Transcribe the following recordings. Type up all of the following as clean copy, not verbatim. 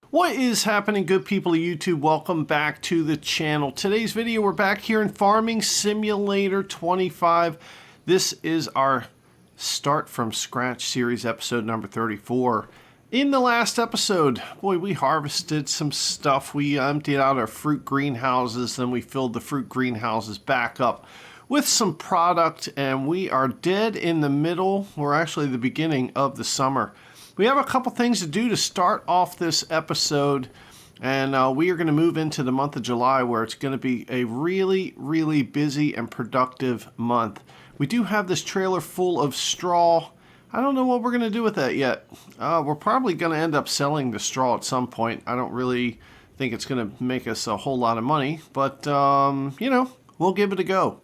What is happening, good people of YouTube? Welcome back to the channel. Today's video, we're back here in Farming Simulator 25. This is our Start From Scratch series, episode number 34. In the last episode, boy, we harvested some stuff. We emptied out our fruit greenhouses, then we filled the fruit greenhouses back up with some product, and we are dead in the middle, or actually the beginning of the summer. We have a couple things to do to start off this episode, and we are going to move into the month of July, where it's going to be a really busy and productive month. We do have this trailer full of straw. I don't know what we're going to do with that yet. We're probably going to end up selling the straw at some point. I don't really think it's going to make us a whole lot of money, but you know, we'll give it a go.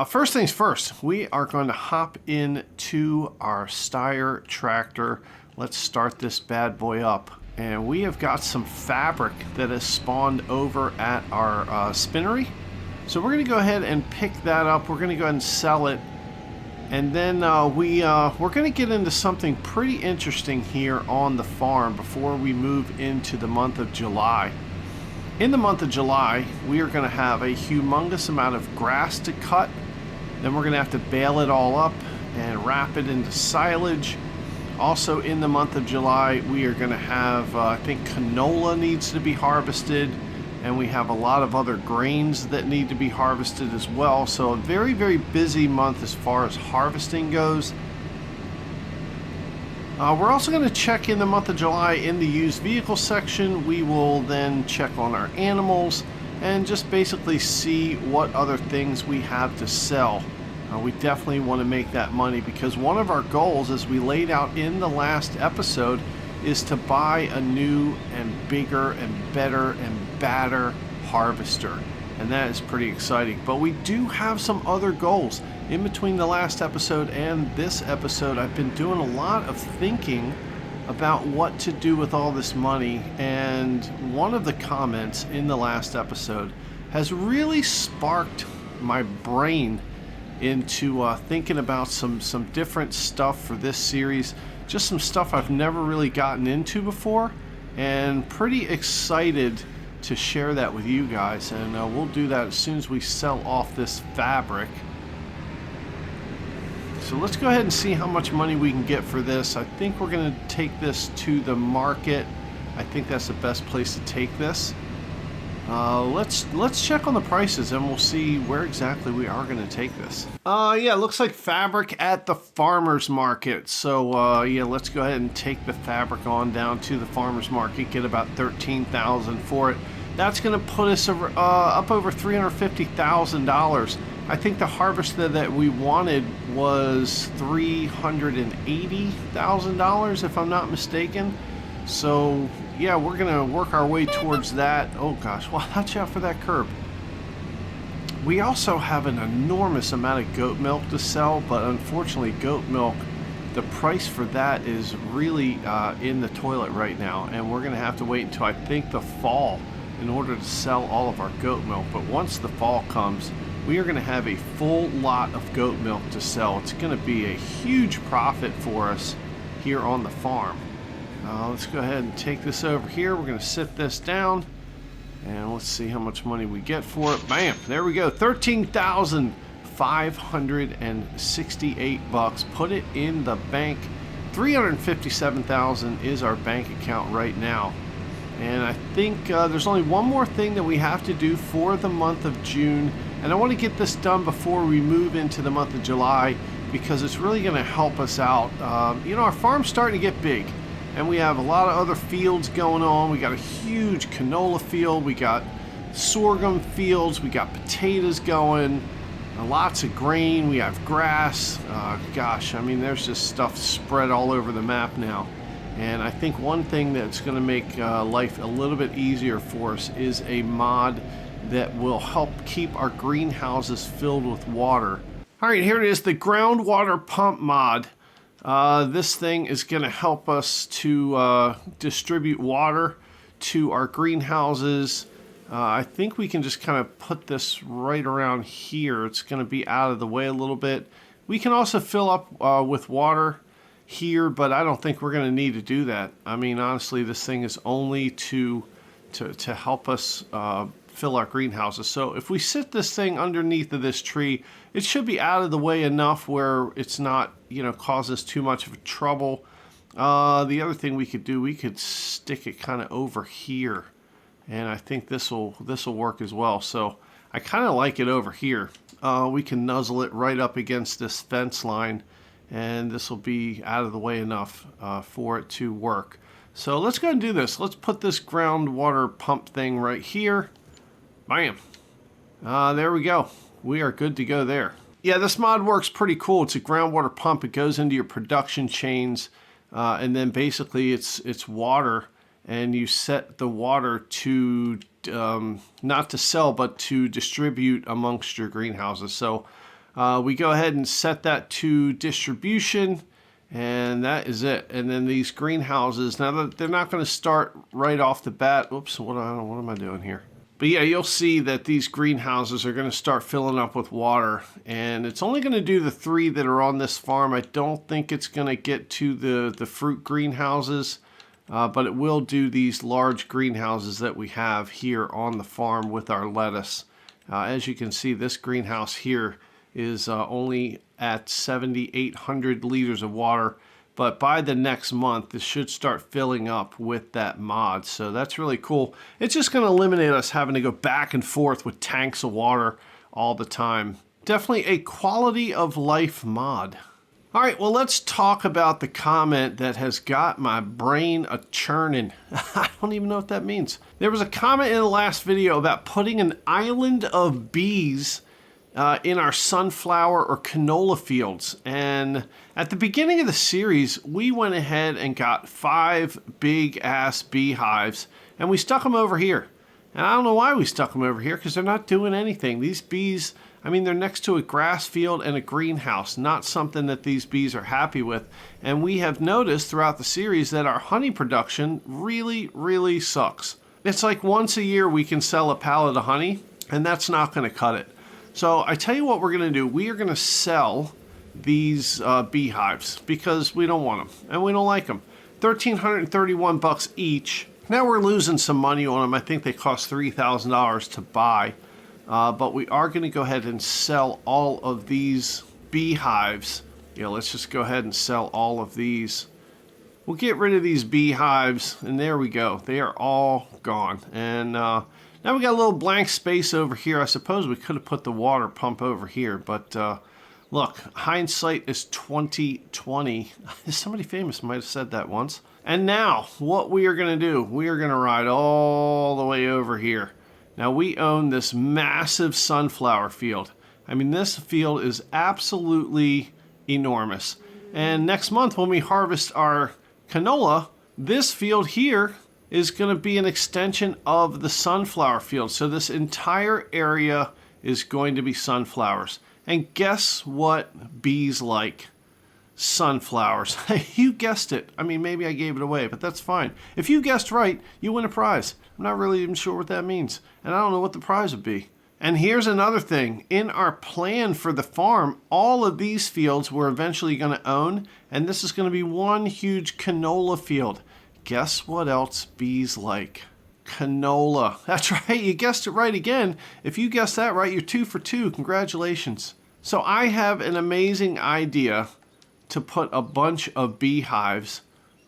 First things first, we are going to hop into our Steyr tractor. Let's start this bad boy up. And we have got some fabric that has spawned over at our spinnery. So we're going to go ahead and pick that up. We're going to go ahead and sell it. And then we're going to get into something pretty interesting here on the farm before we move into the month of July. In the month of July, we are going to have a humongous amount of grass to cut. Then we're going to have to bale it all up and wrap it into silage. Also in the month of July, we are going to have, I think canola needs to be harvested. And we have a lot of other grains that need to be harvested as well. So a very busy month as far as harvesting goes. We're also going to check in the month of July in the used vehicle section. We will then check on our animals and just basically see what other things we have to sell. We definitely want to make that money, because one of our goals, as we laid out in the last episode, is to buy a new and bigger and better and badder harvester. And that is pretty exciting. But we do have some other goals. In between the last episode and this episode, I've been doing a lot of thinking about what to do with all this money, and one of the comments in the last episode has really sparked my brain into thinking about some different stuff for this series. Just some stuff I've never really gotten into before, and pretty excited to share that with you guys. And we'll do that as soon as we sell off this fabric. So let's go ahead and see how much money we can get for this. I think we're going to take this to the market. I think that's the best place to take this. Let's check on the prices, and we'll see where exactly we are going to take this. Yeah, it looks like fabric at the farmer's market. So yeah, let's go ahead and take the fabric on down to the farmer's market. Get about $13,000 for it. That's going to put us over, up over $350,000. I think the harvester that we wanted was $380,000, if I'm not mistaken. So yeah, we're gonna work our way towards that. Oh gosh, watch out for that curb. We also have an enormous amount of goat milk to sell, but unfortunately goat milk, the price for that is really in the toilet right now, and we're gonna have to wait until I think the fall in order to sell all of our goat milk. But once the fall comes, we are going to have a full lot of goat milk to sell. It's going to be a huge profit for us here on the farm. Let's go ahead and take this over here. We're going to sit this down, and let's see how much money we get for it. Bam! There we go. $13,568. Put it in the bank. $357,000 is our bank account right now. And I think there's only one more thing that we have to do for the month of June. And I want to get this done before we move into the month of July, because it's really going to help us out. You know, our farm's starting to get big, and we have a lot of other fields going on. We got a huge canola field. We got sorghum fields. We got potatoes going. Lots of grain. We have grass. Gosh, I mean, there's just stuff spread all over the map now. And I think one thing that's going to make life a little bit easier for us is a mod that will help keep our greenhouses filled with water. All right, here it is, the groundwater pump mod. This thing is going to help us to distribute water to our greenhouses. I think we can just kind of put this right around here. It's going to be out of the way a little bit. We can also fill up with water here, but I don't think we're going to need to do that. I mean, honestly, this thing is only to help us fill our greenhouses. So if we sit this thing underneath of this tree, it should be out of the way enough where it's not, cause us too much of a trouble. The other thing we could do, we could stick it kind of over here, and I think this will work as well. So I kind of like it over here. We can nuzzle it right up against this fence line, and this will be out of the way enough for it to work. So let's go and do this. Let's put this groundwater pump thing right here. Bam. There we go. We are good to go there. Yeah, this mod works pretty cool. It's a groundwater pump. It goes into your production chains, and then basically it's water, and you set the water to not to sell, but to distribute amongst your greenhouses. So we go ahead and set that to distribution, and that is it. And then these greenhouses, now they're not going to start right off the bat. Oops, what am I doing here? But yeah, you'll see that these greenhouses are going to start filling up with water, and it's only going to do the 3 that are on this farm. I don't think it's going to get to the fruit greenhouses, but it will do these large greenhouses that we have here on the farm with our lettuce. As you can see, this greenhouse here is only at 7,800 liters of water, but by the next month, this should start filling up with that mod. So that's really cool. It's just going to eliminate us having to go back and forth with tanks of water all the time. Definitely a quality of life mod. All right, well, let's talk about the comment that has got my brain a-churning. I don't even know what that means. There was a comment in the last video about putting an island of bees in our sunflower or canola fields. And at the beginning of the series, we went ahead and got 5 big ass beehives, and we stuck them over here. And I don't know why we stuck them over here, because they're not doing anything. These bees, I mean, they're next to a grass field and a greenhouse, not something that these bees are happy with. And we have noticed throughout the series that our honey production really, really sucks. It's like once a year we can sell a pallet of honey, and that's not going to cut it. So I tell you what we're going to do. We are going to sell these beehives because we don't want them and we don't like them. $1,331 each. Now we're losing some money on them. I think they cost $3,000 to buy. But we are going to go ahead and sell all of these beehives. Yeah, let's just go ahead and sell all of these. We'll get rid of these beehives, and there we go. They are all gone. And now we got a little blank space over here. I suppose we could have put the water pump over here, but look, hindsight is 20/20. Somebody famous might have said that once. And now, what we are going to do, we are going to ride all the way over here. Now, we own this massive sunflower field. I mean, this field is absolutely enormous. And next month, when we harvest our canola, this field here is going to be an extension of the sunflower field. So this entire area is going to be sunflowers. And guess what bees like? Sunflowers. You guessed it. I mean, maybe I gave it away, but that's fine. If you guessed right, you win a prize. I'm not really even sure what that means, and I don't know what the prize would be. And here's another thing. In our plan for the farm, all of these fields we're eventually going to own, and this is going to be one huge canola field. Guess what else bees like? Canola. That's right, you guessed it right again. If you guessed that right, you're 2 for 2. Congratulations. So I have an amazing idea to put a bunch of beehives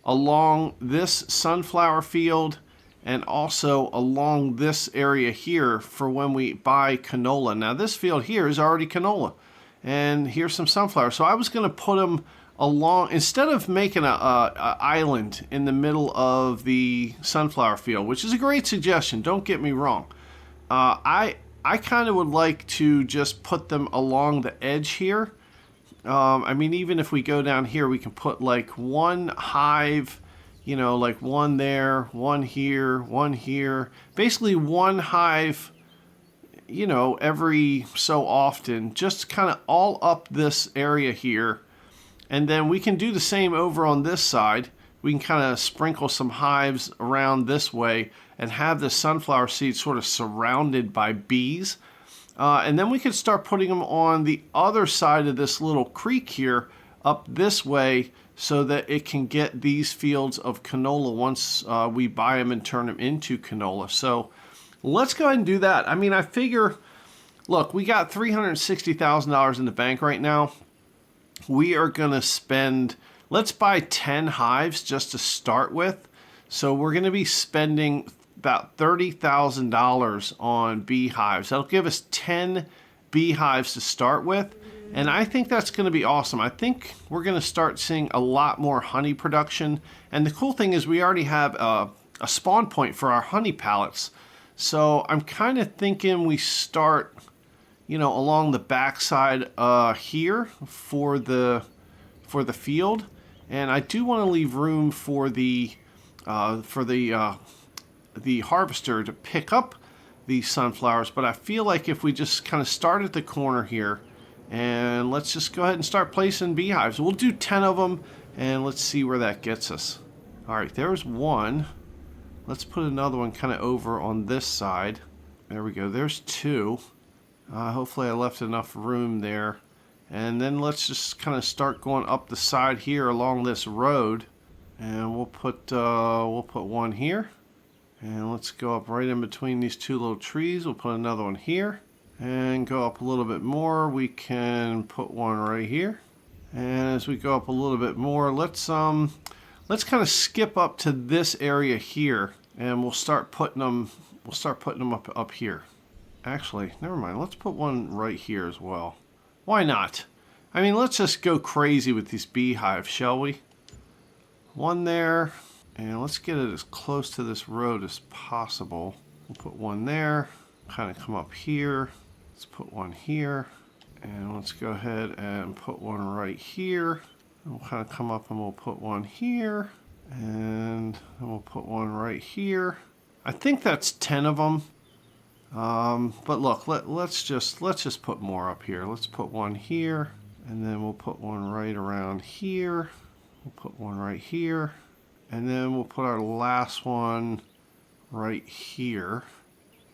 along this sunflower field and also along this area here for when we buy canola. Now this field here is already canola, and here's some sunflowers. So I was going to put them along, instead of making a island in the middle of the sunflower field, which is a great suggestion, don't get me wrong. I kind of would like to just put them along the edge here. I mean, even if we go down here, we can put like one hive, you know, like one there, one here, one here. Basically one hive, you know, every so often, just kind of all up this area here. And then we can do the same over on this side. We can kind of sprinkle some hives around this way and have the sunflower seeds sort of surrounded by bees. And then we could start putting them on the other side of this little creek here up this way so that it can get these fields of canola once we buy them and turn them into canola. So let's go ahead and do that. I mean, I figure, look, we got $360,000 in the bank right now. We are going to spend, let's buy 10 hives just to start with. So we're going to be spending about $30,000 on beehives. That'll give us 10 beehives to start with. And I think that's going to be awesome. I think we're going to start seeing a lot more honey production. And the cool thing is we already have a spawn point for our honey pallets. So I'm kind of thinking we start, you know, along the backside here for the field. And I do want to leave room for the harvester to pick up these sunflowers. But I feel like if we just kind of start at the corner here, and let's just go ahead and start placing beehives. We'll do 10 of them, and let's see where that gets us. All right, there's one. Let's put another one kind of over on this side. There we go. There's two. Hopefully I left enough room there. And then let's just kind of start going up the side here along this road. And we'll put one here. And let's go up right in between these two little trees. We'll put another one here. And go up a little bit more, we can put one right here. And as we go up a little bit more, let's kind of skip up to this area here, and we'll start putting them up here. Actually, never mind. Let's put one right here as well. Why not? I mean, let's just go crazy with these beehives, shall we? One there, and let's get it as close to this road as possible. We'll put one there, kind of come up here. Let's put one here, and let's go ahead and put one right here. We'll kind of come up and we'll put one here, and then we'll put one right here. I think that's 10 of them. But look, let's just put more up here. Let's put one here, and then we'll put one right around here. We'll put one right here, and then we'll put our last one right here.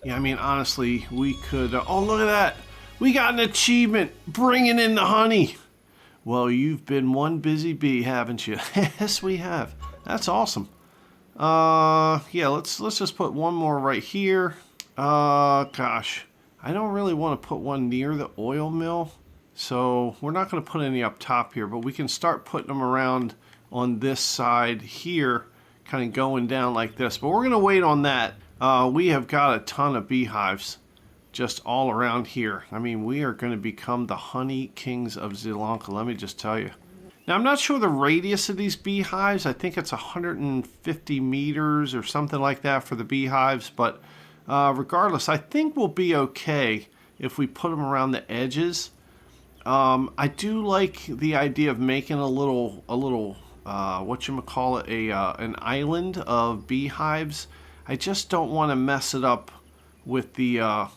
Yeah, I mean, honestly, we could... oh, look at that! We got an achievement! Bringing in the honey! Well, you've been one busy bee, haven't you? Yes, we have. That's awesome. Yeah, let's just put one more right here. Gosh. I don't really want to put one near the oil mill. So, we're not going to put any up top here, but we can start putting them around on this side here, kind of going down like this. But we're going to wait on that. We have got a ton of beehives just all around here. I mean, we are going to become the honey kings of Sri Lanka, let me just tell you. Now, I'm not sure the radius of these beehives. I think it's 150 meters or something like that for the beehives. But regardless, I think we'll be okay if we put them around the edges. I do like the idea of making a little whatchamacallit, an island of beehives. I just don't want to mess it up with the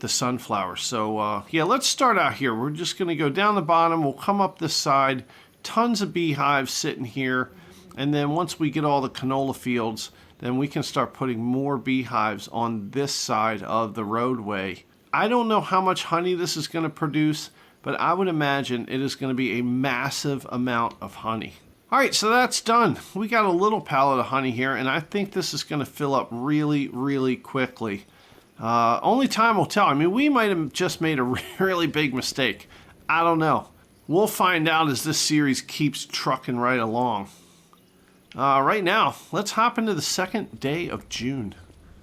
sunflowers. So yeah, let's start out here. We're just going to go down the bottom. We'll come up this side. Tons of beehives sitting here. And then once we get all the canola fields, then we can start putting more beehives on this side of the roadway. I don't know how much honey this is going to produce, but I would imagine it is going to be a massive amount of honey. All right, so that's done. We got a little pallet of honey here, and I think this is going to fill up really, really quickly. Only time will tell. I mean, we might have just made a really big mistake. I don't know. We'll find out as this series keeps trucking right along. Right now, let's hop into the second day of June.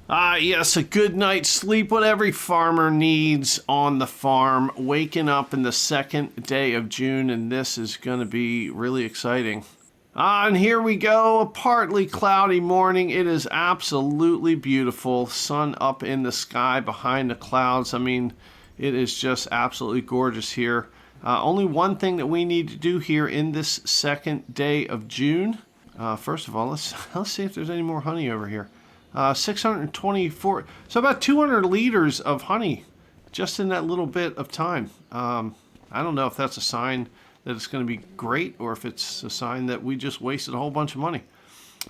Yes, a good night's sleep, what every farmer needs on the farm. Waking up in the second day of June, and this is going to be really exciting. And here we go, a partly cloudy morning. It is absolutely beautiful. Sun up in the sky behind the clouds. I mean, it is just absolutely gorgeous here. Only one thing that we need to do here in this second day of June. First of all, let's see if there's any more honey over here. 624, so about 200 liters of honey just in that little bit of time. I don't know if that's a sign that it's going to be great or if it's a sign that we just wasted a whole bunch of money.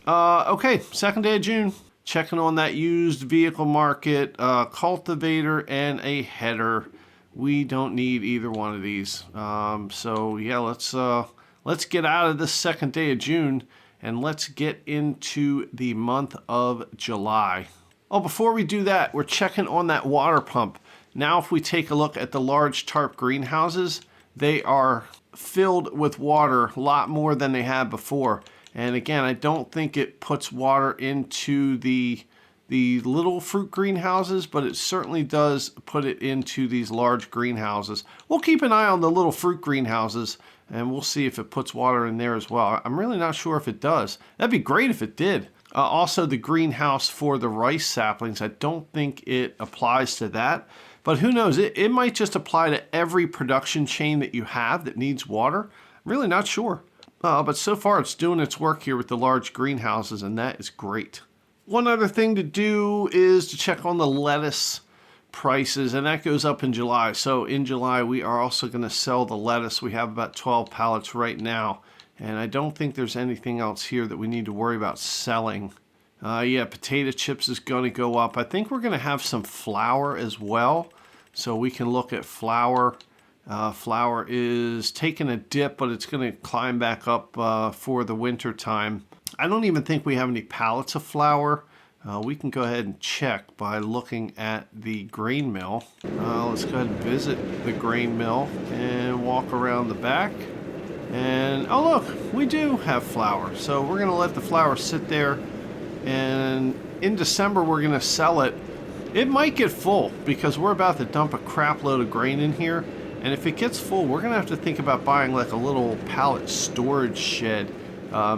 Okay, second day of June. Checking on that used vehicle market, cultivator and a header. We don't need either one of these. So yeah, let's let's get out of this second day of June and let's get into the month of July. Oh, before we do that, we're checking on that water pump. Now, if we take a look at the large tarp greenhouses, they are filled with water a lot more than they had before. And again, I don't think it puts water into the little fruit greenhouses, but it certainly does put it into these large greenhouses. We'll keep an eye on the little fruit greenhouses and we'll see if it puts water in there as well. I'm really not sure if it does. That'd be great if it did. Also, the greenhouse for the rice saplings, I don't think it applies to that. But who knows, it might just apply to every production chain that you have that needs water. I'm really not sure. But so far it's doing its work here with the large greenhouses, and that is great. One other thing to do is to check on the lettuce prices, and that goes up in July. So in July, we are also going to sell the lettuce. We have about 12 pallets right now, and I don't think there's anything else here that we need to worry about selling. Yeah, potato chips is going to go up. I think we're going to have some flour as well, so we can look at flour. Flour is taking a dip, but it's going to climb back up for the winter time. I don't even think we have any pallets of flour. We can go ahead and check by looking at the grain mill. Let's go ahead and visit the grain mill and walk around the back. And oh look, we do have flour. So we're going to let the flour sit there. And in December, we're going to sell it. It might get full because we're about to dump a crap load of grain in here. And if it gets full, we're going to have to think about buying like a little pallet storage shed,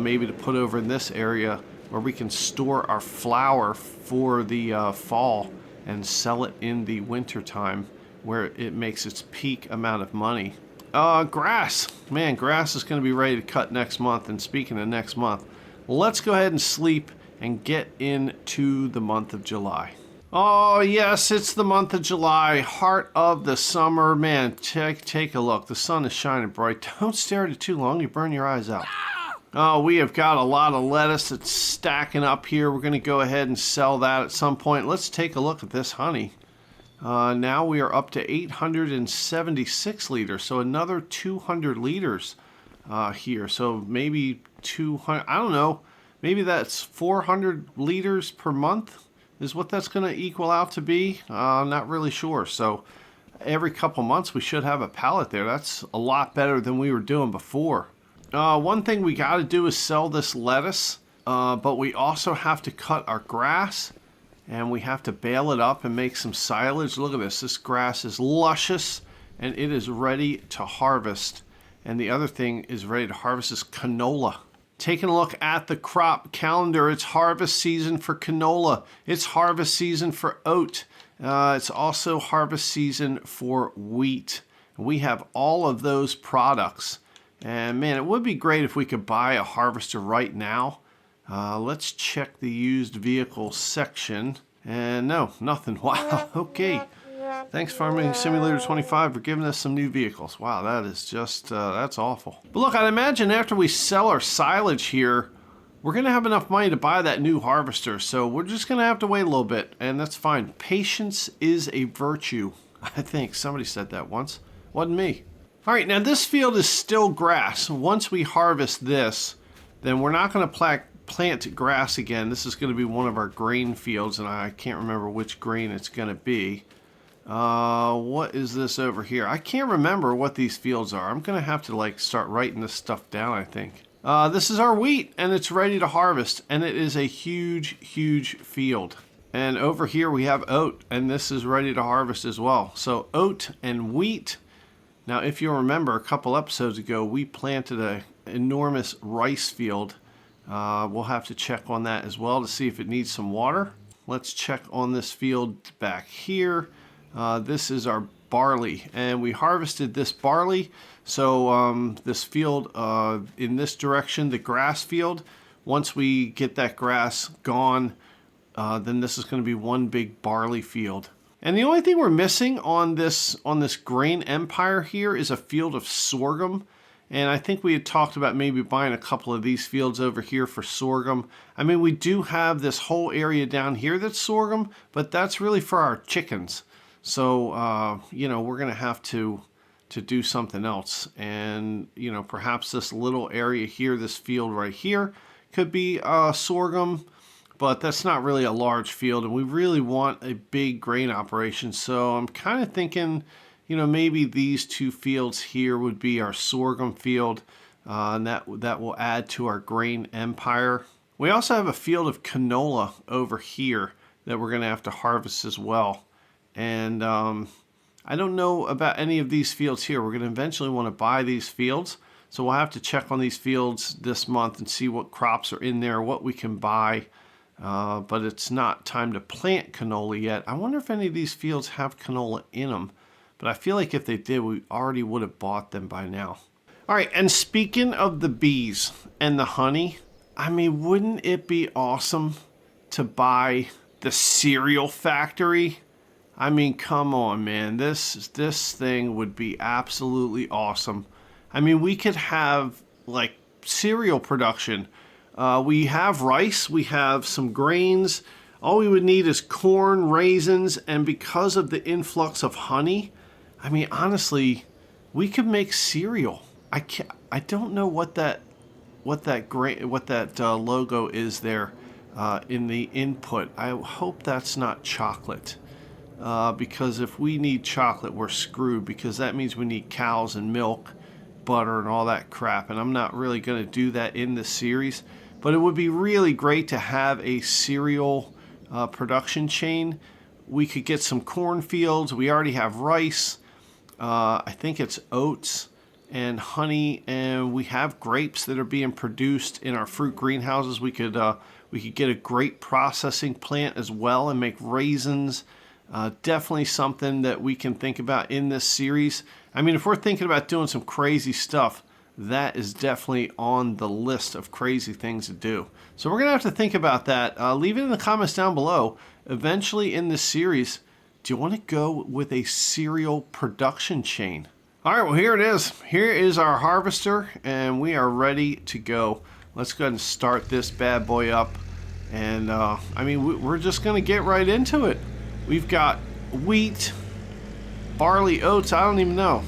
maybe to put over in this area where we can store our flour for the fall and sell it in the winter time where it makes its peak amount of money. Grass. Man, grass is going to be ready to cut next month. And speaking of next month, let's go ahead and sleep and get into the month of July. Oh, yes, it's the month of July, heart of the summer. Man, take a look. The sun is shining bright. Don't stare at it too long. You burn your eyes out. Oh, we have got a lot of lettuce that's stacking up here. We're going to go ahead and sell that at some point. Let's take a look at this honey. Now we are up to 876 liters, so another 200 liters here. So maybe 200, I don't know, maybe that's 400 liters per month is what that's going to equal out to be. Not really sure. So every couple months we should have a pallet there. That's a lot better than we were doing before. One thing we got to do is sell this lettuce, but we also have to cut our grass and we have to bale it up and make some silage. Look at this. This grass is luscious and it is ready to harvest. And the other thing is ready to harvest is canola. Taking a look at the crop calendar, it's harvest season for canola. It's harvest season for oat. It's also harvest season for wheat. We have all of those products. And man, it would be great if we could buy a harvester right now. Let's check the used vehicle section. And no, nothing. Wow, okay. Thanks, Farming Simulator 25, for giving us some new vehicles. Wow, that is just, that's awful. But look, I'd imagine after we sell our silage here, we're going to have enough money to buy that new harvester. So we're just going to have to wait a little bit, and that's fine. Patience is a virtue. I think somebody said that once. Wasn't me. All right, now this field is still grass. Once we harvest this, then we're not going to plant grass again. This is going to be one of our grain fields, and I can't remember which grain it's going to be. What is this over here? I can't remember what these fields are. I'm going to have to like start writing this stuff down, I think. This is our wheat, and it's ready to harvest, and it is a huge, huge field. And over here we have oat, and this is ready to harvest as well. So oat and wheat. Now, if you remember, a couple episodes ago, we planted an enormous rice field. We'll have to check on that as well to see if it needs some water. Let's check on this field back here. This is our barley, and we harvested this barley. So this field in this direction, the grass field, once we get that grass gone, then this is going to be one big barley field. And the only thing we're missing on this grain empire here is a field of sorghum. And I think we had talked about maybe buying a couple of these fields over here for sorghum. I mean, we do have this whole area down here that's sorghum, but that's really for our chickens. So, you know, we're going to have to to do something else. And, you know, perhaps this little area here, this field right here, could be sorghum, but that's not really a large field, and we really want a big grain operation. So I'm kind of thinking, you know, maybe these two fields here would be our sorghum field, and that will add to our grain empire. We also have a field of canola over here that we're going to have to harvest as well. And I don't know about any of these fields here. We're going to eventually want to buy these fields. So we'll have to check on these fields this month and see what crops are in there, what we can buy. But it's not time to plant canola yet. I wonder if any of these fields have canola in them. But I feel like if they did, we already would have bought them by now. All right, and speaking of the bees and the honey, I mean, wouldn't it be awesome to buy the cereal factory? I mean, come on, man. This thing would be absolutely awesome. I mean, we could have, like, cereal production. We have rice. We have some grains. All we would need is corn, raisins, and because of the influx of honey, I mean, honestly, we could make cereal. I don't know what that logo is there in the input. I hope that's not chocolate. Because if we need chocolate, we're screwed, because that means we need cows and milk, butter, and all that crap. And I'm not really going to do that in this series. But it would be really great to have a cereal production chain. We could get some cornfields. We already have rice. I think it's oats and honey, and we have grapes that are being produced in our fruit greenhouses. We could get a grape processing plant as well and make raisins. Definitely something that we can think about in this series. I mean, if we're thinking about doing some crazy stuff, that is definitely on the list of crazy things to do. So we're going to have to think about that. Leave it in the comments down below. Eventually in this series, do you want to go with a cereal production chain? All right, well, here it is. Here is our harvester, and we are ready to go. Let's go ahead and start this bad boy up. And, I mean, we're just going to get right into it. We've got wheat, barley, oats. I don't even know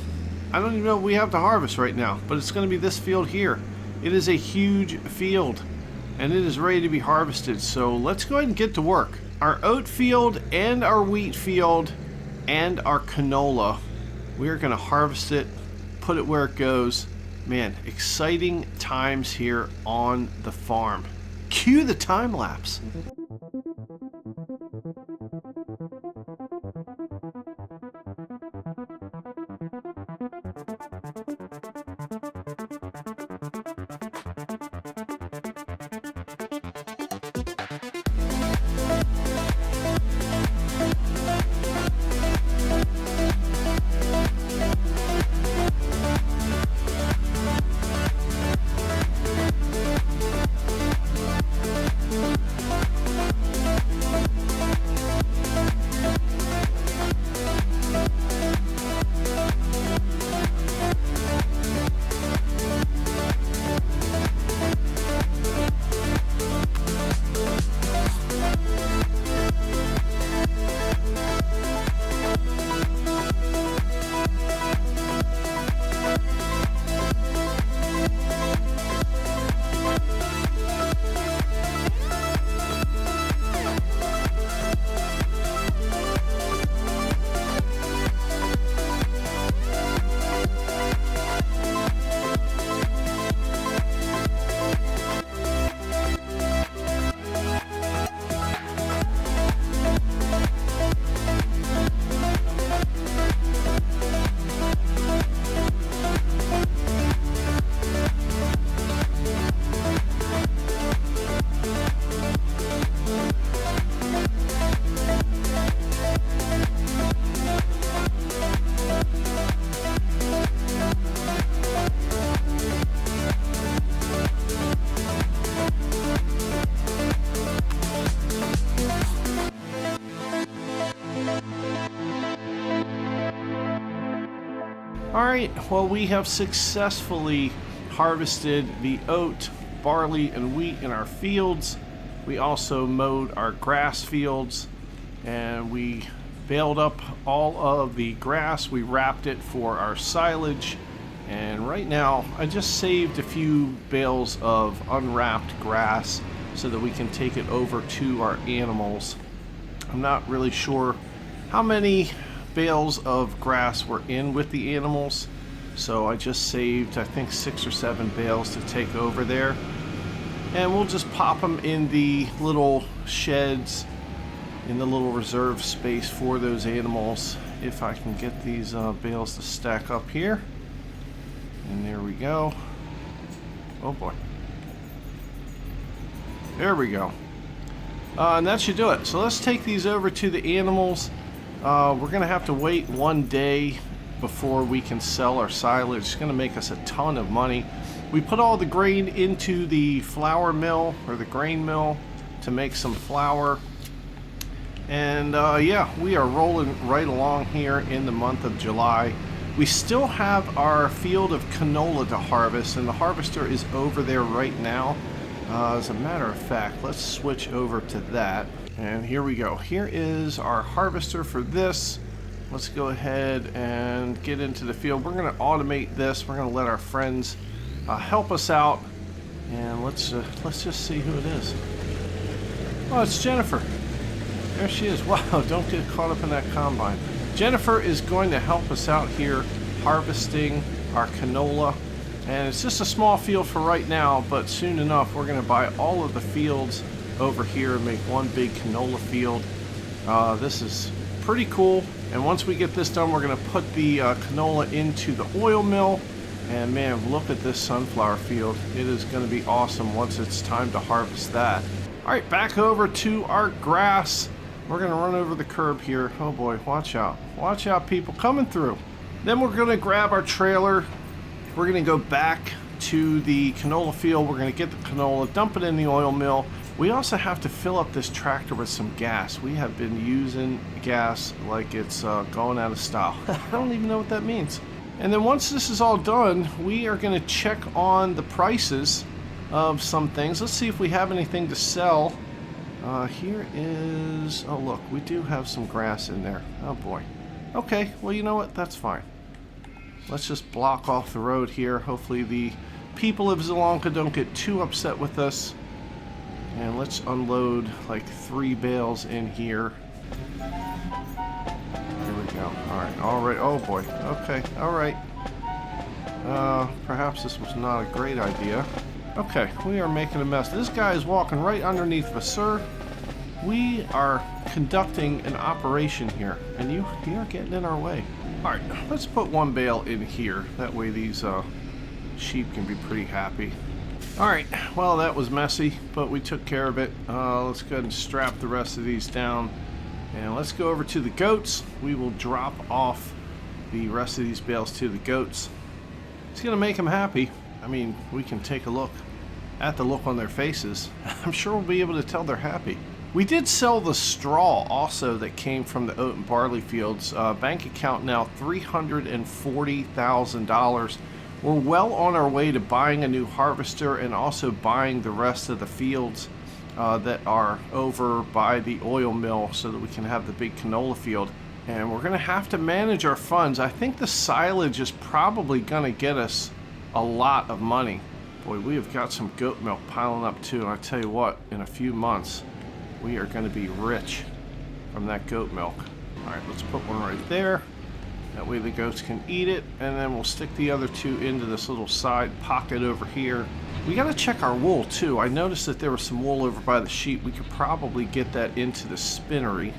what we have to harvest right now, but it's going to be this field here. It is a huge field, and it is ready to be harvested. So let's go ahead and get to work. Our oat field and our wheat field and our canola, we are going to harvest it, put it where it goes. Man, exciting times here on the farm. Cue the time lapse. Alright, well, we have successfully harvested the oat, barley, and wheat in our fields. We also mowed our grass fields, and we baled up all of the grass. We wrapped it for our silage. And right now, I just saved a few bales of unwrapped grass so that we can take it over to our animals. I'm not really sure how many bales of grass were in with the animals, so I just saved, I think, 6 or 7 bales to take over there. And we'll just pop them in the little sheds, in the little reserve space for those animals. If I can get these bales to stack up here. And there we go. Oh boy. There we go. And that should do it. So let's take these over to the animals. We're going to have to wait one day before we can sell our silage. It's going to make us a ton of money. We put all the grain into the flour mill, or the grain mill, to make some flour. And yeah, we are rolling right along here in the month of July. We still have our field of canola to harvest, and the harvester is over there right now. As a matter of fact, let's switch over to that. And here we go. Here is our harvester for this. Let's go ahead and get into the field. We're going to automate this. We're going to let our friends help us out. And let's just see who it is. Oh, it's Jennifer. There she is. Wow, don't get caught up in that combine. Jennifer is going to help us out here harvesting our canola. And it's just a small field for right now, but soon enough we're going to buy all of the fields over here and make one big canola field. This is pretty cool. And once we get this done, we're going to put the canola into the oil mill. And man, look at this sunflower field. It is going to be awesome once it's time to harvest that. All right, back over to our grass. We're going to run over the curb here. Oh boy, watch out. Watch out, people coming through. Then we're going to grab our trailer. We're going to go back to the canola field. We're going to get the canola, dump it in the oil mill. We also have to fill up this tractor with some gas. We have been using gas like it's going out of style. I don't even know what that means. And then once this is all done, we are going to check on the prices of some things. Let's see if we have anything to sell. Here is, oh look, we do have some grass in there. Oh boy. Okay, well, you know what? That's fine. Let's just block off the road here. Hopefully the people of Zelonka don't get too upset with us. And let's unload like 3 bales in here. Here we go. All right. Oh boy. Okay, all right. Perhaps this was not a great idea. Okay, we are making a mess. This guy is walking right underneath of us, sir. We are conducting an operation here, and you are getting in our way. All right, let's put 1 bale in here. That way these sheep can be pretty happy. All right, well, that was messy, but we took care of it. Let's go ahead and strap the rest of these down. And let's go over to the goats. We will drop off the rest of these bales to the goats. It's going to make them happy. I mean, we can take a look at the look on their faces. I'm sure we'll be able to tell they're happy. We did sell the straw also that came from the oat and barley fields. Bank account now $340,000. We're well on our way to buying a new harvester and also buying the rest of the fields that are over by the oil mill so that we can have the big canola field. And we're going to have to manage our funds. I think the silage is probably going to get us a lot of money. Boy, we have got some goat milk piling up too, and I tell you what, in a few months we are going to be rich from that goat milk. All right, let's put one right there. That way the goats can eat it, and then we'll stick the other 2 into this little side pocket over here. We got to check our wool too. I noticed that there was some wool over by the sheep. We could probably get that into the spinnery,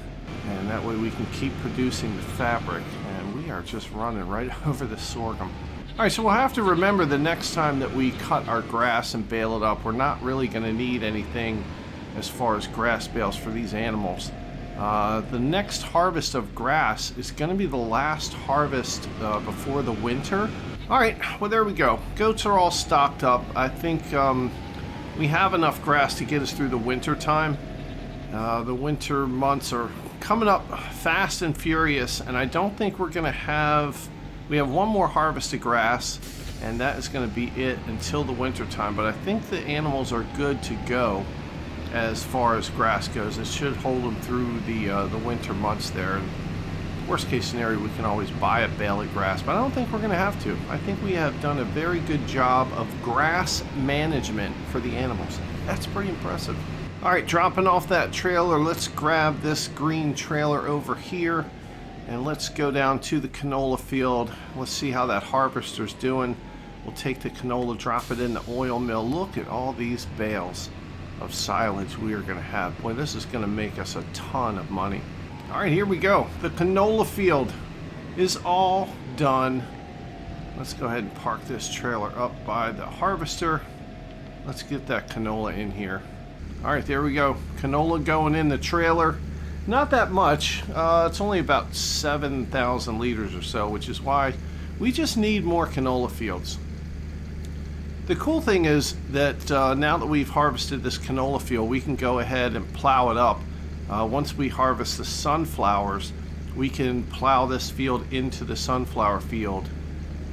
and that way we can keep producing the fabric. And we are just running right over the sorghum. All right, so we'll have to remember the next time that we cut our grass and bale it up, we're not really going to need anything as far as grass bales for these animals. The next harvest of grass is going to be the last harvest before the winter. All right, well, there we go. Goats are all stocked up. I think we have enough grass to get us through the winter time. The winter months are coming up fast and furious, and I don't think we're going to have... We have 1 more harvest of grass, and that is going to be it until the winter time. But I think the animals are good to go as far as grass goes. It should hold them through the winter months there. And Worst case scenario, we can always buy a bale of grass, but I don't think we're going to have to. I think we have done a very good job of grass management for the animals. That's pretty impressive. All right, dropping off that trailer, let's grab this green trailer over here and let's go down to the canola field. Let's see how that harvester's doing. We'll take the canola, drop it in the oil mill. Look at all these bales of silage we are going to have. Boy, this is going to make us a ton of money. All right, here we go. The canola field is all done. Let's go ahead and park this trailer up by the harvester. Let's get that canola in here. All right, there we go. Canola going in the trailer. Not that much. It's only about 7,000 liters or so, which is why we just need more canola fields. The cool thing is that now that we've harvested this canola field, we can go ahead and plow it up. Once we harvest the sunflowers, we can plow this field into the sunflower field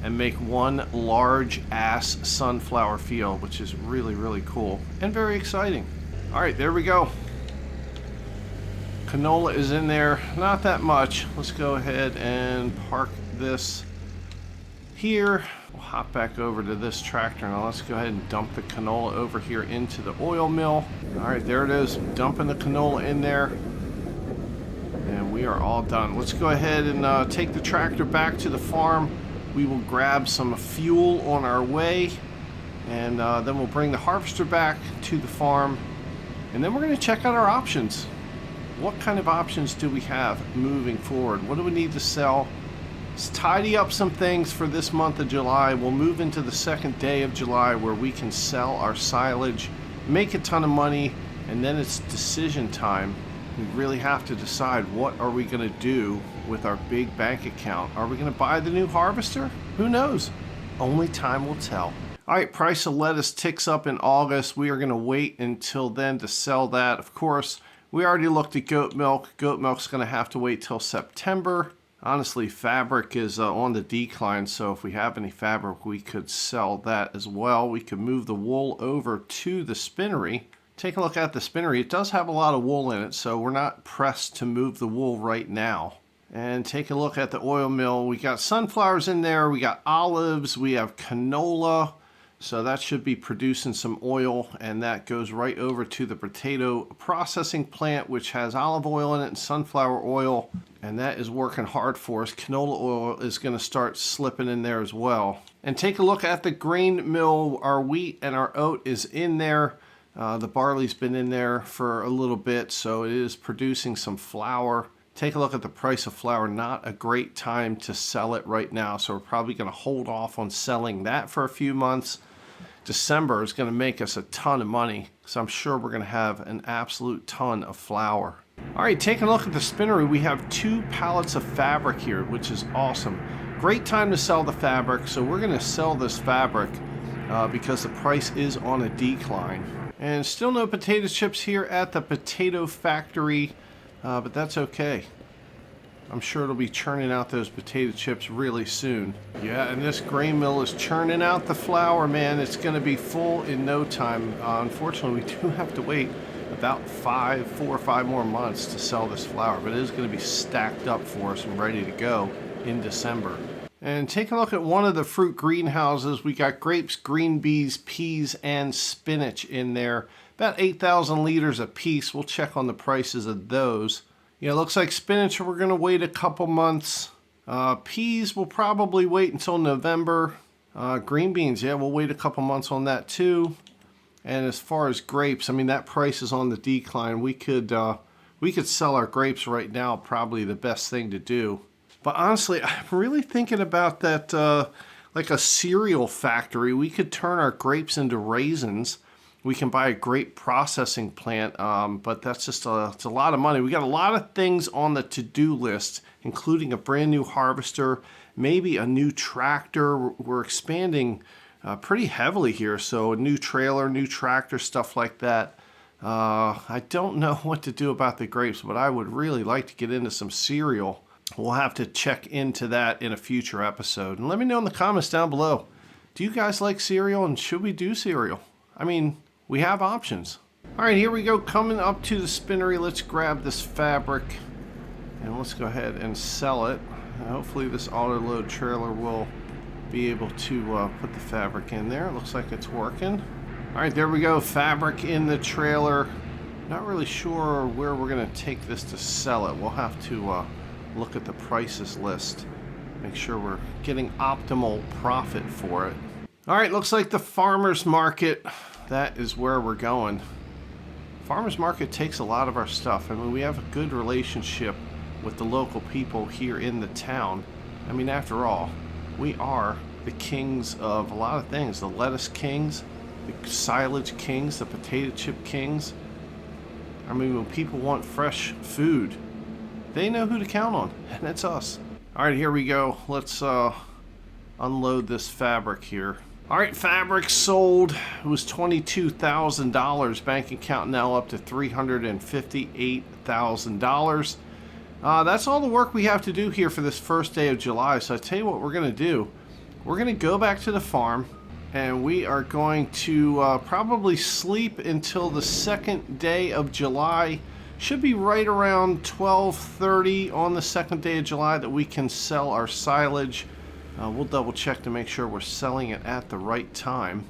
and make one large ass sunflower field, which is really, really cool and very exciting. All right, there we go. Canola is in there, not that much. Let's go ahead and park this here. We'll hop back over to this tractor. Now let's go ahead and dump the canola over here into the oil mill. All right, there it is. Dumping the canola in there. And we are all done. Let's go ahead and take the tractor back to the farm. We will grab some fuel on our way. And then we'll bring the harvester back to the farm. And then we're going to check out our options. What kind of options do we have moving forward? What do we need to sell? Let's tidy up some things for this month of July. We'll move into the second day of July where we can sell our silage, make a ton of money, and then it's decision time. We really have to decide what are we going to do with our big bank account. Are we going to buy the new harvester? Who knows? Only time will tell. All right, price of lettuce ticks up in August. We are going to wait until then to sell that. Of course, we already looked at goat milk. Goat milk's going to have to wait till September. Honestly, fabric is on the decline, so if we have any fabric, we could sell that as well. We could move the wool over to the spinnery. Take a look at the spinnery. It does have a lot of wool in it, so we're not pressed to move the wool right now. And take a look at the oil mill. We got sunflowers in there. We got olives. We have canola. So that should be producing some oil, and that goes right over to the potato processing plant, which has olive oil in it and sunflower oil, and that is working hard for us. Canola oil is going to start slipping in there as well. And take a look at the grain mill. Our wheat and our oat is in there. The barley's been in there for a little bit, so it is producing some flour. Take a look at the price of flour. Not a great time to sell it right now, so we're probably going to hold off on selling that for a few months. December is going to make us a ton of money, so I'm sure we're going to have an absolute ton of flour. All right, taking a look at the spinnery, we have 2 pallets of fabric here, which is awesome. Great time to sell the fabric, so we're going to sell this fabric because the price is on a decline. And still no potato chips here at the potato factory, but that's okay. I'm sure it'll be churning out those potato chips really soon. Yeah, and this grain mill is churning out the flour, man. It's going to be full in no time. Unfortunately, we do have to wait about 4 or 5 more months to sell this flour, but it is going to be stacked up for us and ready to go in December. And take a look at one of the fruit greenhouses. We got grapes, green beans, peas, and spinach in there. About 8,000 liters a piece. We'll check on the prices of those. Yeah, it looks like spinach, we're going to wait a couple months. Peas, we'll probably wait until November. Green beans, yeah, we'll wait a couple months on that too. And as far as grapes, I mean, that price is on the decline. We could sell our grapes right now, probably the best thing to do. But honestly, I'm really thinking about that, like a cereal factory. We could turn our grapes into raisins. We can buy a grape processing plant, but that's just it's a lot of money. We got a lot of things on the to-do list, including a brand new harvester, maybe a new tractor. We're expanding pretty heavily here, so a new trailer, new tractor, stuff like that. I don't know what to do about the grapes, but I would really like to get into some cereal. We'll have to check into that in a future episode. And let me know in the comments down below. Do you guys like cereal, and should we do cereal? I mean, we have options. All right, here we go, coming up to the spinnery. Let's grab this fabric. And let's go ahead and sell it. And hopefully this auto load trailer will be able to put the fabric in there. It looks like it's working. All right, there we go. Fabric in the trailer. Not really sure where we're going to take this to sell it. We'll have to look at the prices list. Make sure we're getting optimal profit for it. All right, looks like the farmer's market. That is where we're going. Farmer's market takes a lot of our stuff. I mean, we have a good relationship with the local people here in the town. I mean, after all, we are the kings of a lot of things. The lettuce kings, the silage kings, the potato chip kings. I mean, when people want fresh food, they know who to count on, and it's us. All right, here we go. Let's unload this fabric here. All right, fabric sold. It was $22,000. Bank account now up to $358,000. That's all the work we have to do here for this first day of July. So I tell you what we're going to do. We're going to go back to the farm, and we are going to probably sleep until the second day of July. Should be right around 12:30 on the second day of July that we can sell our silage. We'll double check to make sure we're selling it at the right time.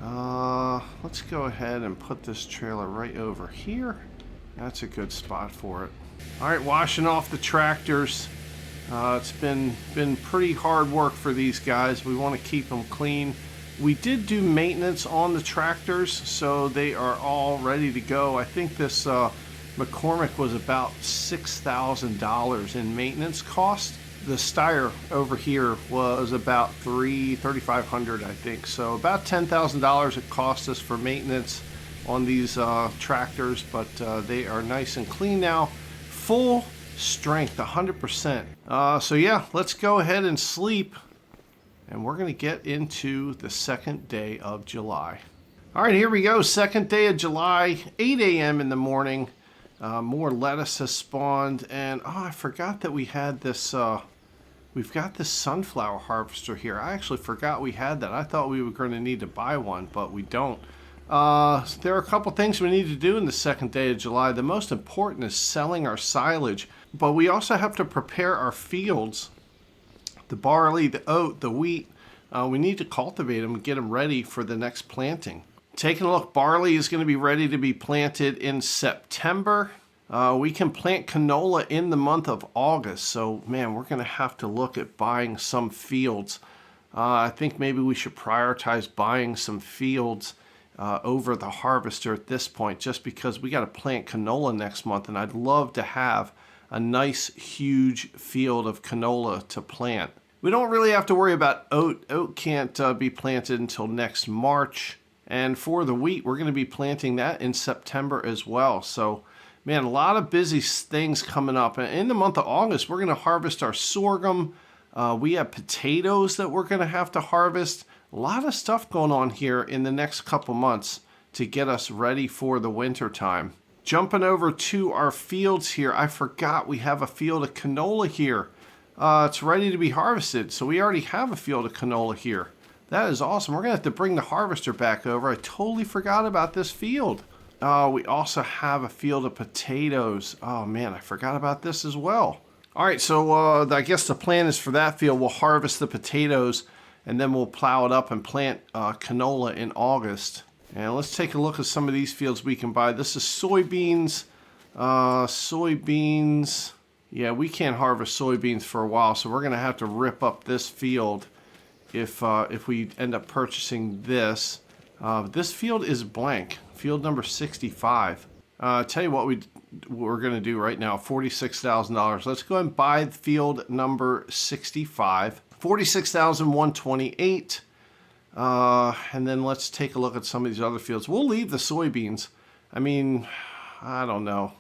Let's go ahead and put this trailer right over here. That's a good spot for it. All right, washing off the tractors. It's been pretty hard work for these guys. We want to keep them clean. We did do maintenance on the tractors, so they are all ready to go. I think this McCormick was about $6,000 in maintenance cost. The Steyr over here was about $3,500, I think. So about $10,000 it cost us for maintenance on these tractors, but they are nice and clean now. Full strength, 100%. So yeah, let's go ahead and sleep, and we're gonna get into the second day of July. All right, here we go. Second day of July, 8 a.m. in the morning. More lettuce has spawned, and I forgot that we had this. We've got this sunflower harvester here. I actually forgot we had that. I thought we were going to need to buy one, but we don't. There are a couple things we need to do in the second day of July. The most important is selling our silage, but we also have to prepare our fields. The barley, the oat, the wheat. We need to cultivate them and get them ready for the next planting. Taking a look, barley is going to be ready to be planted in September. We can plant canola in the month of August, so man, we're going to have to look at buying some fields. I think maybe we should prioritize buying some fields over the harvester at this point, just because we got to plant canola next month, and I'd love to have a nice huge field of canola to plant. We don't really have to worry about oat. Oat can't be planted until next March. And for the wheat, we're going to be planting that in September as well. So, man, a lot of busy things coming up. And in the month of August, we're going to harvest our sorghum. We have potatoes that we're going to have to harvest. A lot of stuff going on here in the next couple months to get us ready for the winter time. Jumping over to our fields here, I forgot we have a field of canola here. It's ready to be harvested, so we already have a field of canola here. That is awesome. We're going to have to bring the harvester back over. I totally forgot about this field. We also have a field of potatoes. Oh man, I forgot about this as well. All right, so I guess the plan is for that field, we'll harvest the potatoes and then we'll plow it up and plant canola in August. And let's take a look at some of these fields we can buy. This is soybeans. Soybeans. Yeah, we can't harvest soybeans for a while, so we're going to have to rip up this field if we end up purchasing this. This field is blank. Field number 65. Tell you what we're going to do right now, $46,000. Let's go ahead and buy field number 65. $46,128. And then let's take a look at some of these other fields. We'll leave the soybeans. I mean, I don't know.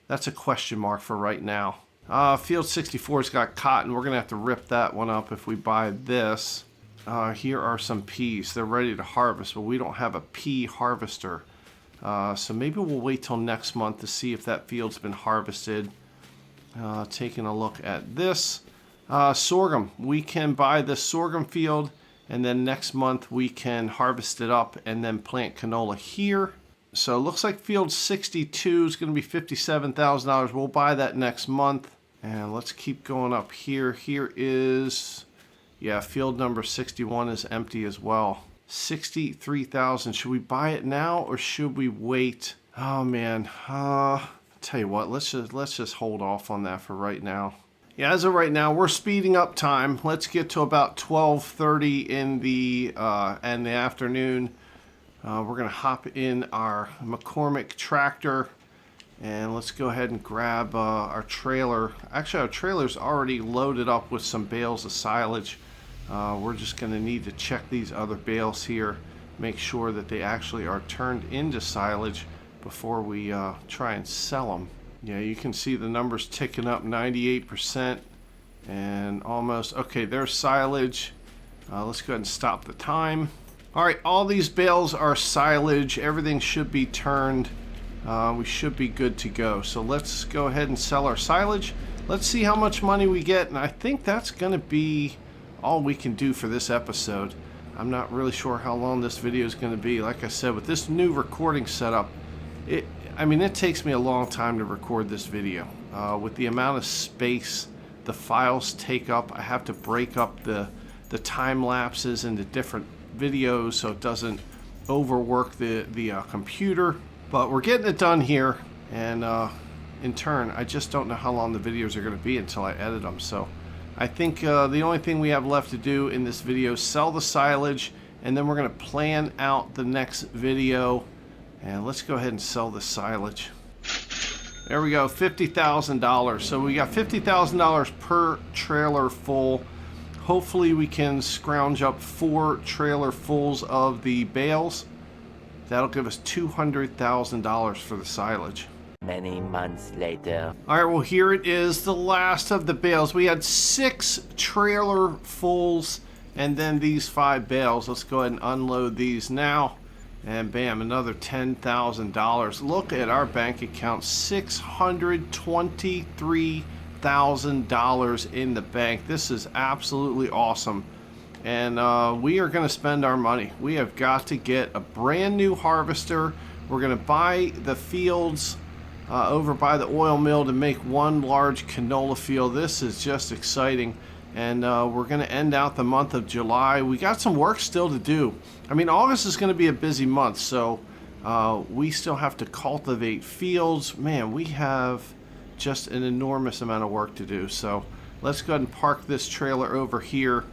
That's a question mark for right now. Field 64's got cotton. We're going to have to rip that one up if we buy this. Here are some peas. They're ready to harvest, but we don't have a pea harvester. So maybe we'll wait till next month to see if that field's been harvested. Taking a look at this. Sorghum. We can buy the sorghum field, and then next month we can harvest it up and then plant canola here. So it looks like field 62 is going to be $57,000. We'll buy that next month. And let's keep going up here. Here is, yeah, field number 61 is empty as well. 63,000. Should we buy it now or should we wait? Oh man, tell you what, let's just hold off on that for right now. Yeah, as of right now, we're speeding up time. Let's get to about 12:30 in the afternoon. We're gonna hop in our McCormick tractor and let's go ahead and grab our trailer. Actually, our trailer's already loaded up with some bales of silage. We're just gonna need to check these other bales here, make sure that they actually are turned into silage before we try and sell them. Yeah, you can see the numbers ticking up, 98% and almost, okay, there's silage. Let's go ahead and stop the time. All right, all these bales are silage. Everything should be turned. We should be good to go. So let's go ahead and sell our silage. Let's see how much money we get. And I think that's gonna be all we can do for this episode. I'm not really sure how long this video is gonna be. Like I said, with this new recording setup, it takes me a long time to record this video. With the amount of space the files take up, I have to break up the time lapses into different videos so it doesn't overwork the computer. But we're getting it done here, and in turn, I just don't know how long the videos are going to be until I edit them. So I think the only thing we have left to do in this video is sell the silage, and then we're going to plan out the next video. And let's go ahead and sell the silage. There we go, $50,000. So we got $50,000 per trailer full. Hopefully we can scrounge up 4 trailer fulls of the bales. That'll give us $200,000 for the silage. Many months later. All right, well, here it is, the last of the bales. We had 6 trailer fulls and then these 5 bales. Let's go ahead and unload these now. And bam, another $10,000. Look at our bank account, $623,000 in the bank. This is absolutely awesome. And we are going to spend our money. We have got to get a brand new harvester. We're going to buy the fields over by the oil mill to make one large canola field. This is just exciting. And we're going to end out the month of July. We got some work still to do. I mean, August is going to be a busy month, so we still have to cultivate fields. Man, we have just an enormous amount of work to do. So let's go ahead and park this trailer over here,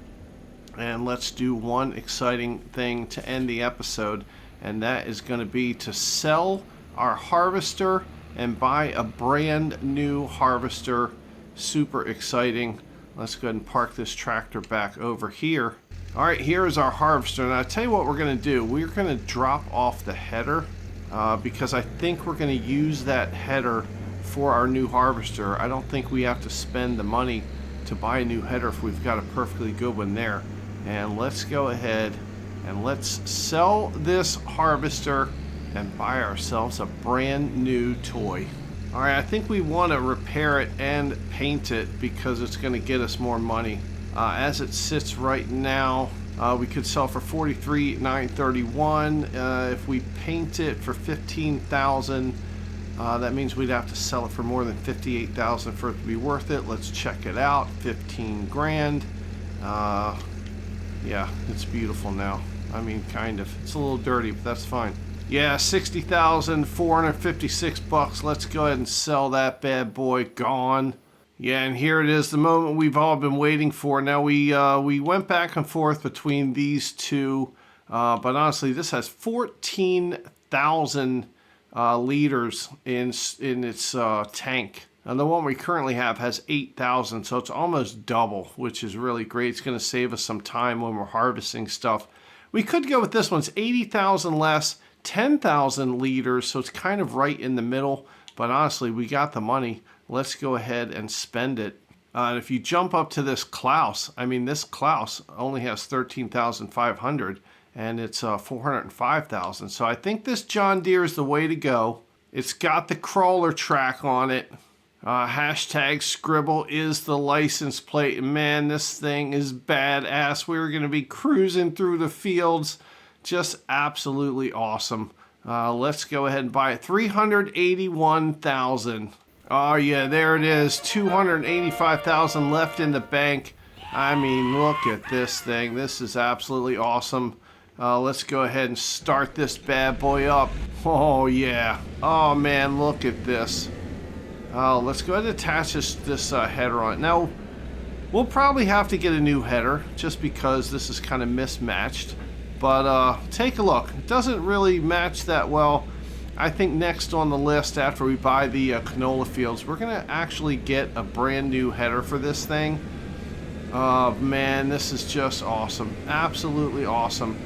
and let's do one exciting thing to end the episode, and that is going to be to sell our harvester and buy a brand new harvester. Super exciting. Let's go ahead and park this tractor back over here. All right, here's our harvester. And I'll tell you what we're going to do. We're going to drop off the header because I think we're going to use that header for our new harvester. I don't think we have to spend the money to buy a new header if we've got a perfectly good one there. And let's go ahead and let's sell this harvester and buy ourselves a brand new toy. All right, I think we want to repair it and paint it because it's going to get us more money. As it sits right now, we could sell for $43,931. If we paint it for $15,000, that means we'd have to sell it for more than $58,000 for it to be worth it. Let's check it out. 15 grand. Yeah, it's beautiful now. I mean, kind of. It's a little dirty, but that's fine. Yeah, $60,456. Let's go ahead and sell that bad boy. Gone. Yeah, and here it is, the moment we've all been waiting for. Now we went back and forth between these two, but honestly, this has 14,000 liters in its tank. And the one we currently have has 8,000, so it's almost double, which is really great. It's going to save us some time when we're harvesting stuff. We could go with this one. It's 80,000 less. 10,000 liters, so it's kind of right in the middle, but honestly, we got the money. Let's go ahead and spend it. And if you jump up to this Klaus, I mean, this Klaus only has 13,500 and it's 405,000. So I think this John Deere is the way to go. It's got the crawler track on it. Hashtag Scribble is the license plate. Man, this thing is badass. We're going to be cruising through the fields. Just absolutely awesome. Let's go ahead and buy it. 381,000. Oh yeah, there it is. 285,000 left in the bank. I mean, look at this thing. This is absolutely awesome. Let's go ahead and start this bad boy up. Oh yeah. Oh man, look at this. Let's go ahead and attach this header on it. Now, we'll probably have to get a new header just because this is kind of mismatched. But take a look. It doesn't really match that well. I think next on the list after we buy the canola fields, we're going to actually get a brand new header for this thing. Man, this is just awesome. Absolutely awesome.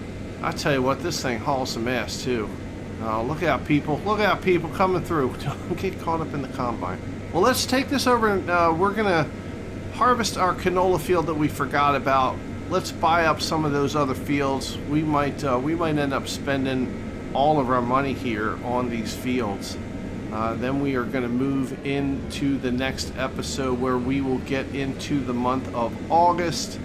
I tell you what, this thing hauls some ass too. Look out, people. Look out, people coming through. Don't get caught up in the combine. Well, let's take this over and we're going to harvest our canola field that we forgot about. Let's buy up some of those other fields. We might end up spending all of our money here on these fields. Then we are going to move into the next episode where we will get into the month of August.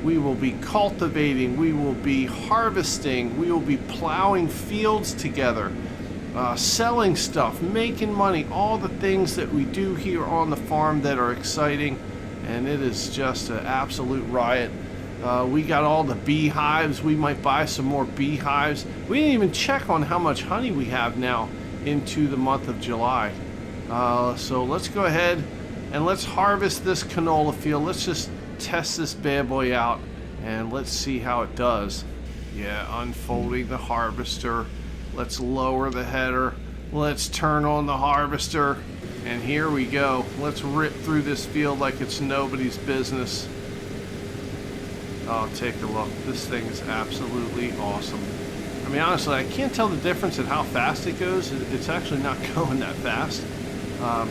We will be cultivating, we will be harvesting, we will be plowing fields together, selling stuff, making money, all the things that we do here on the farm that are exciting, and it is just an absolute riot. We got all the beehives. We might buy some more beehives. We didn't even check on how much honey we have now into the month of July. So let's go ahead and let's harvest this canola field. Let's just test this bad boy out and let's see how it does. Yeah, unfolding the harvester. Let's lower the header. Let's turn on the harvester. And here we go. Let's rip through this field like it's nobody's business. Oh, take a look. This thing is absolutely awesome. I mean, honestly, I can't tell the difference in how fast it goes. It's actually not going that fast.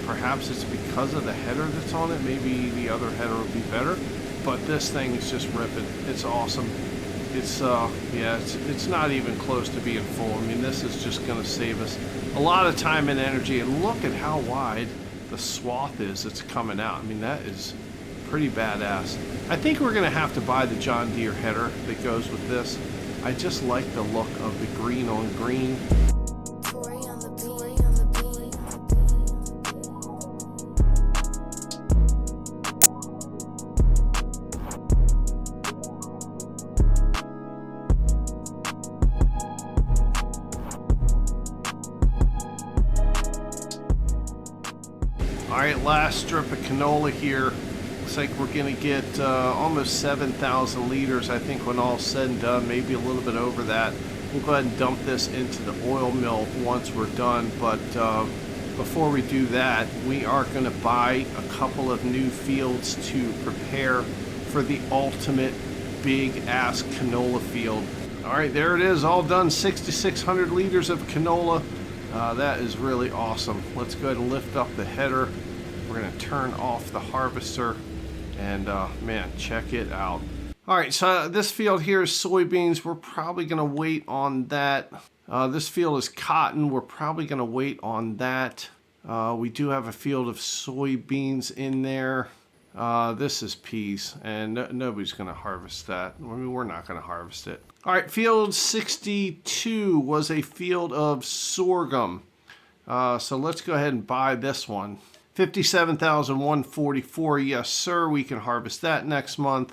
Perhaps it's because of the header that's on it. Maybe the other header would be better. But this thing is just ripping. It's awesome. It's not even close to being full. I mean, this is just going to save us a lot of time and energy. And look at how wide the swath is that's coming out. I mean, that is pretty badass. I think we're going to have to buy the John Deere header that goes with this. I just like the look of the green on green. Alright, last strip of canola here. Looks like we're going to get almost 7,000 liters, I think, when all's said and done, maybe a little bit over that. We'll go ahead and dump this into the oil mill once we're done, but before we do that, we are going to buy a couple of new fields to prepare for the ultimate big-ass canola field. Alright, there it is, all done, 6,600 liters of canola. That is really awesome. Let's go ahead and lift up the header. We're going to turn off the harvester. And man, check it out. All right, so this field here is soybeans. We're probably going to wait on that. This field is cotton. We're probably going to wait on that. We do have a field of soybeans in there. This is peas, and nobody's going to harvest that. I mean, we're not going to harvest it. All right, field 62 was a field of sorghum. So let's go ahead and buy this one. 57,144, yes sir, we can harvest that next month.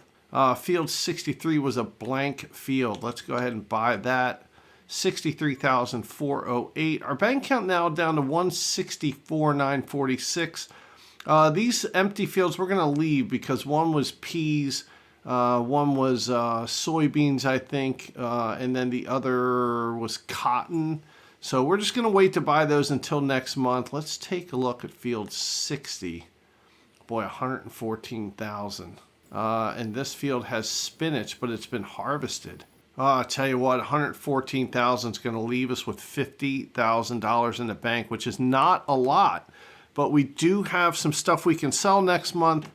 Field 63 was a blank field. Let's go ahead and buy that. 63,408. Our bank count now down to 164,946. These empty fields we're going to leave because one was peas, one was soybeans, I think, and then the other was cotton. So we're just going to wait to buy those until next month. Let's take a look at field 60. Boy, 114,000. And this field has spinach, but it's been harvested. I'll tell you what, 114,000 is going to leave us with $50,000 in the bank, which is not a lot. But we do have some stuff we can sell next month.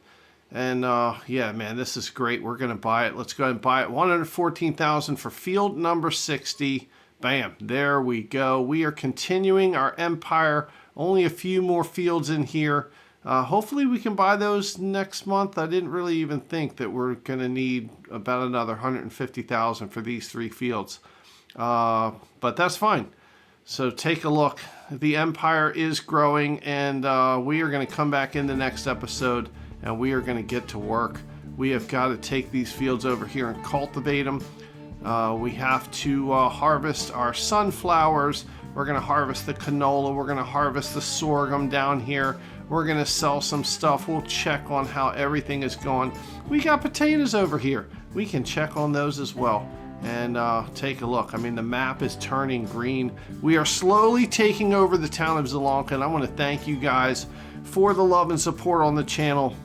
And yeah, man, this is great. We're going to buy it. Let's go ahead and buy it. 114,000 for field number 60. Bam, there we go. We are continuing our empire. Only a few more fields in here. Hopefully we can buy those next month. I didn't really even think that we're going to need about another 150,000 for these 3 fields. But that's fine. So take a look. The empire is growing, and we are going to come back in the next episode, and we are going to get to work. We have got to take these fields over here and cultivate them. We have to harvest our sunflowers. We're going to harvest the canola. We're going to harvest the sorghum down here. We're going to sell some stuff. We'll check on how everything is going. We got potatoes over here. We can check on those as well. And take a look. I mean, the map is turning green. We are slowly taking over the town of Zelonka, and I want to thank you guys for the love and support on the channel.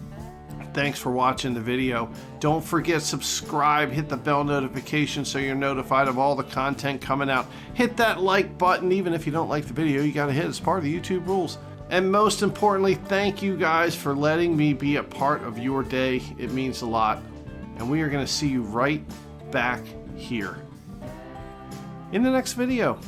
Thanks for watching the video. Don't forget, subscribe, hit the bell notification so you're notified of all the content coming out. Hit that like button. Even if you don't like the video, you got to hit it. It's part of the YouTube rules. And most importantly, thank you guys for letting me be a part of your day. It means a lot. And we are going to see you right back here in the next video.